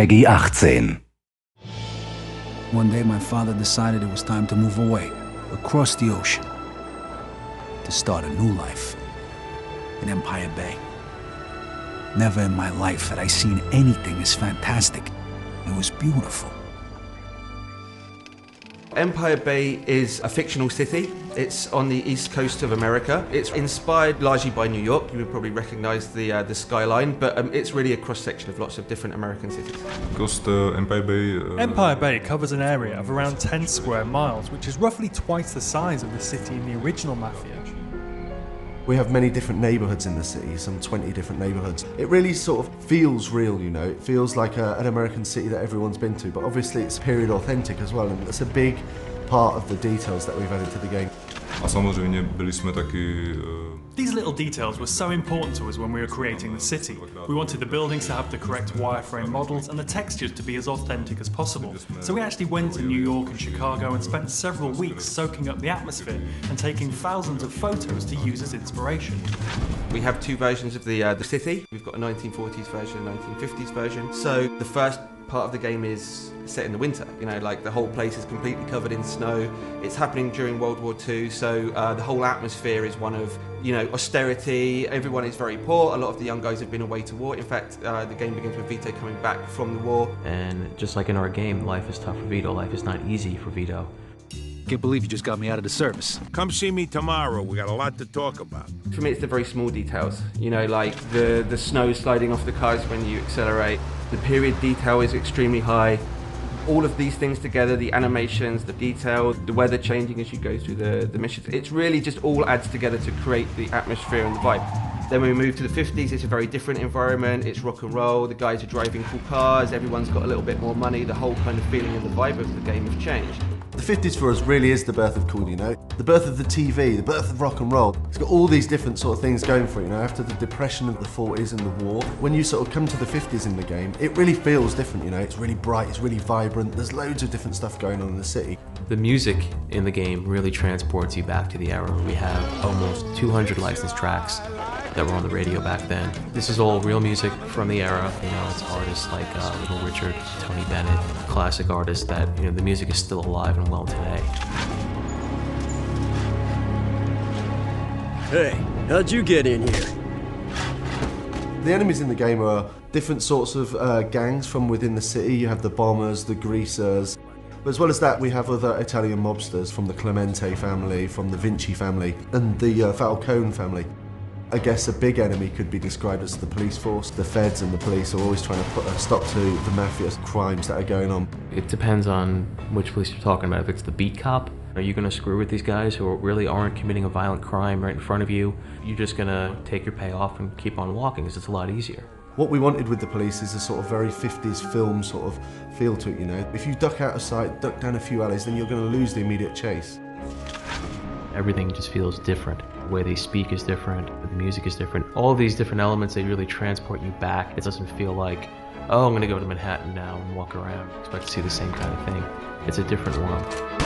Peggy 18. One day my father decided it was time to move away, across the ocean, to start a new life in Empire Bay. Never in my life had I seen anything as fantastic. It was beautiful. Empire Bay is a fictional city. It's on the east coast of America. It's inspired largely by New York. You would probably recognize the skyline, but it's really a cross-section of lots of different American cities. Because Empire Bay... Empire Bay covers an area of around 10 square miles, which is roughly twice the size of the city in the original Mafia. We have many different neighbourhoods in the city, some 20 different neighbourhoods. It really sort of feels real, you know. It feels like an American city that everyone's been to, but obviously it's period authentic as well, and it's a big part of the details that we've added to the game. A samozřejmě byli jsme taky... These little details were so important to us when we were creating the city. We wanted the buildings to have the correct wireframe models and the textures to be as authentic as possible. So we actually went to New York and Chicago and spent several weeks soaking up the atmosphere and taking thousands of photos to use as inspiration. We have two versions of the city. We've got a 1940s version and a 1950s version. So the first part of the game is set in the winter, you know, like the whole place is completely covered in snow. It's happening during World War II, so the whole atmosphere is one of, you know, austerity. Everyone is very poor. A lot of the young guys have been away to war. In fact, the game begins with Vito coming back from the war. And just like in our game, life is tough for Vito. Life is not easy for Vito. Can't believe you just got me out of the service. Come see me tomorrow. We got a lot to talk about. For me, it's the very small details. You know, like the snow sliding off the cars when you accelerate. The period detail is extremely high. All of these things together, the animations, the detail, the weather changing as you go through the missions, it's really just all adds together to create the atmosphere and the vibe. Then when we move to the 50s, it's a very different environment. It's rock and roll, the guys are driving cool cars, everyone's got a little bit more money, the whole kind of feeling and the vibe of the game have changed. The 50s for us really is the birth of cool, you know? The birth of the TV, the birth of rock and roll. It's got all these different sort of things going for it, you know? After the depression of the 40s and the war, when you sort of come to the 50s in the game, it really feels different, you know? It's really bright, it's really vibrant, there's loads of different stuff going on in the city. The music in the game really transports you back to the era where we have almost 200 licensed tracks that were on the radio back then. This is all real music from the era. You know, it's artists like Little Richard, Tony Bennett, classic artists that, you know, the music is still alive and well today. Hey, how'd you get in here? The enemies in the game are different sorts of gangs from within the city. You have the bombers, the greasers. But as well as that, we have other Italian mobsters from the Clemente family, from the Vinci family, and the Falcone family. I guess a big enemy could be described as the police force. The feds and the police are always trying to put a stop to the mafia crimes that are going on. It depends on which police you're talking about. If it's the beat cop, are you going to screw with these guys who really aren't committing a violent crime right in front of you? You're just going to take your payoff and keep on walking because it's a lot easier. What we wanted with the police is a sort of very 50s film sort of feel to it, you know. If you duck out of sight, duck down a few alleys, then you're going to lose the immediate chase. Everything just feels different. The way they speak is different, the music is different. All these different elements, they really transport you back. It doesn't feel like, oh, I'm gonna go to Manhattan now and walk around. Expect to see the same kind of thing. It's a different world.